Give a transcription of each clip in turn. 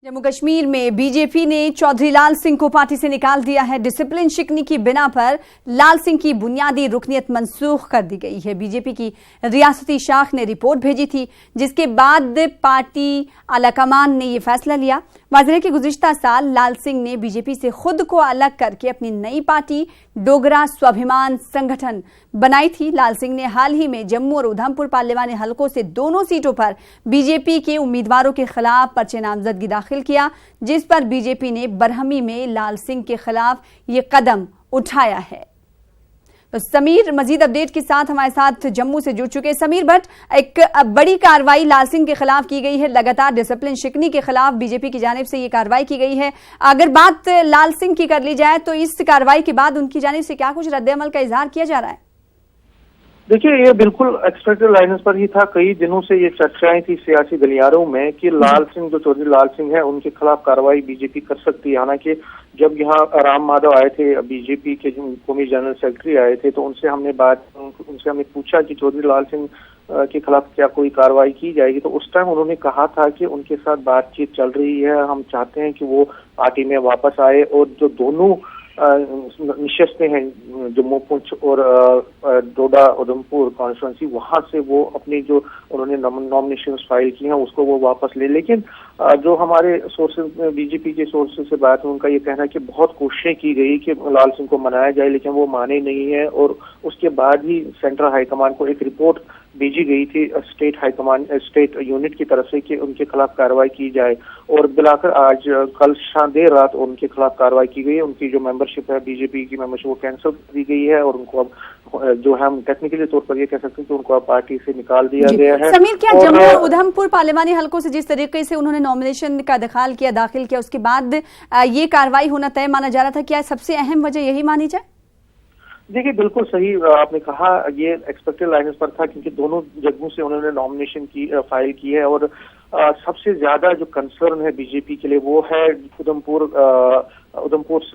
जम्मू कश्मीर में बीजेपी ने चौधरी लाल सिंह को पार्टी से निकाल दिया है। डिसिप्लिन शिकनी की बिना पर लाल सिंह की बुनियादी रुकनियत मंसूख कर दी गई है। बीजेपी की रियासती शाख ने रिपोर्ट भेजी थी, जिसके बाद पार्टी आलाकमान ने यह फैसला लिया। वाज़ेह है कि गुज़िश्ता साल लाल सिंह ने बीजेपी से खुद को अलग करके अपनी नई पार्टी डोगरा स्वाभिमान संगठन बनाई थी। लाल सिंह ने हाल ही में जम्मू और उधमपुर पार्लिमानी हलकों से दोनों सीटों पर बीजेपी के उम्मीदवारों के खिलाफ पर्चे नामजदगी दाखिल किया, जिस पर बीजेपी ने बरहमी में लाल सिंह के खिलाफ ये कदम उठाया है। तो समीर मजीद अपडेट के साथ हमारे साथ जम्मू से जुड़ चुके हैं। समीर भट्ट, एक बड़ी कार्रवाई लाल सिंह के खिलाफ की गई है। लगातार डिसिप्लिन शिकनी के खिलाफ बीजेपी की जानिब से ये कार्रवाई की गई है। अगर बात लाल सिंह की कर ली जाए तो इस कार्रवाई के बाद उनकी जानिब से क्या कुछ रद्द-ए-अमल का इजहार किया जा रहा है? देखिए, ये बिल्कुल एक्सपेक्टेड लाइन्स पर ही था। कई दिनों से ये चर्चाएं थी सियासी गलियारों में कि लाल सिंह, जो चौधरी लाल सिंह है, उनके खिलाफ कार्रवाई बीजेपी कर सकती है। हालांकि जब यहाँ राम माधव आए थे, बीजेपी के जो कौमी जनरल सेक्रेटरी आए थे, तो उनसे हमने पूछा कि चौधरी लाल सिंह के खिलाफ क्या कोई कार्रवाई की जाएगी। तो उस टाइम उन्होंने कहा था कि उनके साथ बातचीत चल रही है, हम चाहते हैं कि वो पार्टी में वापस आए और जो दोनों निशस्तें हैं, जम्मू पुंछ और डोडा उधमपुर कॉन्स्टिट्यूंसी, वहां से वो अपनी जो उन्होंने नॉमिनेशन फाइल की हैं उसको वो वापस ले। लेकिन जो हमारे सोर्सेज, बीजेपी के सोर्सेज से बात है, उनका ये कहना है कि बहुत कोशिशें की गई कि लाल सिंह को मनाया जाए, लेकिन वो माने नहीं है। और उसके बाद ही सेंट्रल हाईकमान को एक रिपोर्ट भेजी गई थी स्टेट हाईकमान, स्टेट यूनिट की तरफ से कि उनके खिलाफ कार्रवाई की जाए। और बिलाकर आज कल देर रात उनके खिलाफ कार्रवाई की गई है। उनकी जो मेंबरशिप है, बीजेपी की मेंबरशिप, वो कैंसिल कर दी गई है और उनको अब जो है हम टेक्निकली तौर पर ये कह सकते हैं कि उनको अब पार्टी से निकाल दिया गया है। समीर, क्या जम्मू और उधमपुर पार्लिमानी हलकों से जिस तरीके से उन्होंने नॉमिनेशन का दाखिल किया, उसके बाद ये कार्रवाई होना तय माना जा रहा था, क्या सबसे अहम वजह यही मानी जाए? देखिए, बिल्कुल सही आपने कहा, ये एक्सपेक्टेड लाइन्स पर था क्योंकि दोनों जगहों से उन्होंने नॉमिनेशन की फाइल की है। और सबसे ज्यादा जो कंसर्न है बीजेपी के लिए वो है उधमपुर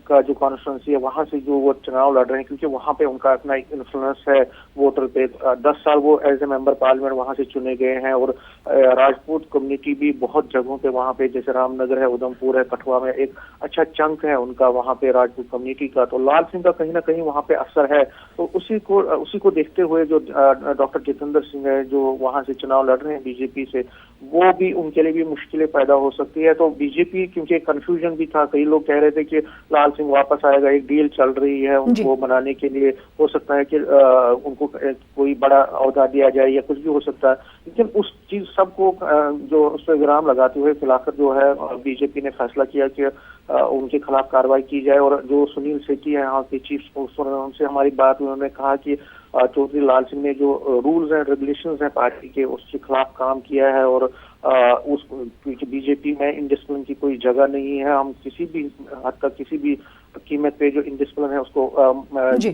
का जो कॉन्स्टिट्यूंसी है, वहां से जो वो चुनाव लड़ रहे हैं, क्योंकि वहां पे उनका अपना इन्फ्लुएंस है वोटर पे। 10 साल वो एज ए मेंबर पार्लियामेंट वहां से चुने गए हैं। और राजपूत कम्युनिटी भी बहुत जगहों पे वहां पे, जैसे रामनगर है, उधमपुर है, कठुआ में एक अच्छा चंक है उनका वहां पे राजपूत कम्युनिटी का। तो लाल सिंह का कहीं ना कहीं वहां पे असर है। तो उसी को देखते हुए जो डॉक्टर जितेंद्र सिंह है, जो वहां से चुनाव लड़ रहे हैं बीजेपी से, वो भी उनके लिए भी मुश्किलें पैदा हो सकती है। तो बीजेपी, क्योंकि कंफ्यूजन भी था, कई लोग कह रहे थे कि लाल सिंह वापस आएगा, एक डील चल रही है उनको बनाने के लिए, हो सकता है कि उनको कोई बड़ा ओहदा दिया जाए या कुछ भी हो सकता है। लेकिन उस चीज सबको जो उस पर विराम लगाते हुए फिलहाल जो है बीजेपी ने फैसला किया कि उनके खिलाफ कार्रवाई की जाए। और जो सुनील सेठी है यहाँ के चीफ स्पोक्समैन, उनसे हमारी बात हुई, उन्होंने कहा कि चौधरी लाल सिंह ने जो रूल्स एंड रेगुलेशंस हैं पार्टी के, उसके खिलाफ काम किया है। और उस बीजेपी में इनडिसिप्लिन की कोई जगह नहीं है। हम किसी भी हद तक, किसी भी कीमत पे जो इनडिसिप्लिन है उसको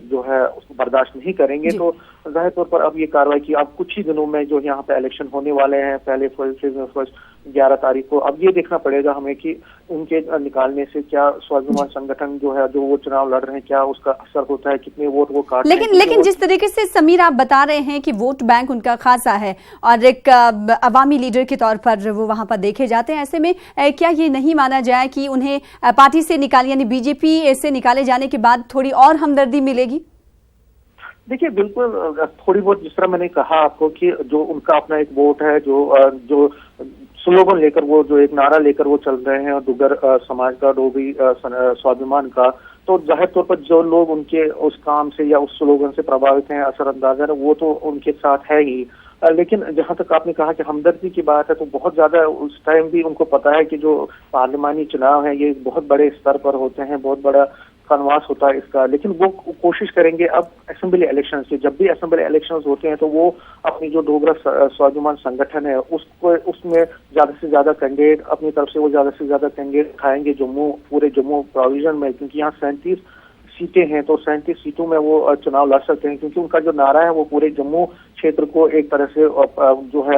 जो है उसको बर्दाश्त नहीं करेंगे। तो जाहिर तौर पर अब ये कार्रवाई की, अब कुछ ही दिनों में जो यहाँ पे इलेक्शन होने वाले हैं, पहले फर्स्ट 11 तारीख को, अब ये देखना पड़ेगा हमें कि उनके निकालने से क्या स्वाभिमान संगठन जो है, जो वो चुनाव लड़ रहे हैं, क्या उसका असर होता है, कितने वोट वो काटते हैं। लेकिन जिस तरीके से समीर आप बता रहे हैं कि वोट बैंक उनका खासा है और एक अवामी लीडर के तौर पर वो वहां पर देखे जाते हैं, ऐसे में क्या ये नहीं माना जाए कि उन्हें पार्टी से यानी बीजेपी से निकाले जाने के बाद थोड़ी और हमदर्दी मिलेगी? देखिए, बिल्कुल, थोड़ी बहुत, जिस तरह मैंने कहा आपको कि जो उनका अपना एक वोट है, जो स्लोगन लेकर, वो जो एक नारा लेकर वो चल रहे हैं, डुगर समाज का, डोगरी स्वाभिमान का, तो जाहिर तौर पर जो लोग उनके उस काम से या उस स्लोगन से प्रभावित हैं, असरअंदाज है, वो तो उनके साथ है ही। लेकिन जहां तक आपने कहा कि हमदर्दी की बात है, तो बहुत ज्यादा उस टाइम भी उनको पता है कि जो पार्लिमानी चुनाव है ये बहुत बड़े स्तर पर होते हैं, बहुत बड़ा कनवास होता है इसका। लेकिन वो कोशिश करेंगे अब असेंबली इलेक्शन से, जब भी असेंबली इलेक्शंस होते हैं, तो वो अपनी जो डोगरा स्वाभिमान संगठन है उसमें ज्यादा से ज्यादा कैंडिडेट अपनी तरफ से, वो ज्यादा से ज्यादा कैंडिडेट खाएंगे पूरे जम्मू प्रोविजन में, क्योंकि यहाँ 37 सीटें हैं। तो 37 सीटों में वो चुनाव लड़ सकते हैं, क्योंकि उनका जो नारा है वो पूरे जम्मू क्षेत्र को एक तरह से जो है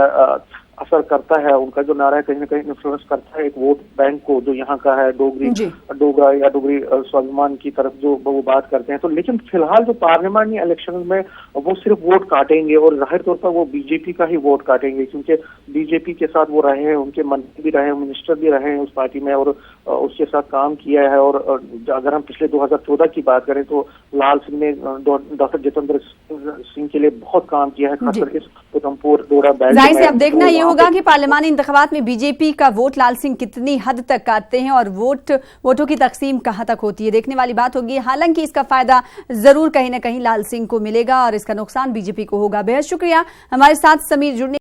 असर करता है, उनका जो नारा है कहीं ना कहीं इन्फ्लुएंस करता है एक वोट बैंक को जो यहाँ का है, डोगरा या डोगरी स्वाभिमान की तरफ जो वो बात करते हैं। तो लेकिन फिलहाल जो पार्लियामानी इलेक्शन में वो सिर्फ वोट काटेंगे और जाहिर तौर पर वो बीजेपी का ही वोट काटेंगे, क्योंकि बीजेपी के साथ वो रहे हैं, उनके मंत्री भी रहे हैं, मिनिस्टर भी रहे हैं उस पार्टी में और उसके साथ काम किया है। और अगर हम पिछले 2014 की बात करें तो लाल सिंह ने डॉक्टर जितेंद्र सिंह के लिए बहुत काम किया है, खासकर इस उधमपुर डोडा बेल्ट में। जाहिर से अब देखना ये होगा कि पार्लियामानी इंतखाबात में बीजेपी का वोट लाल सिंह कितनी हद तक काटते हैं और वोटों की तकसीम कहां तक होती है, देखने वाली बात होगी। हालांकि इसका फायदा जरूर कहीं ना कहीं लाल सिंह को मिलेगा और इसका नुकसान बीजेपी को होगा। बेहद शुक्रिया हमारे साथ समीर जुड़ने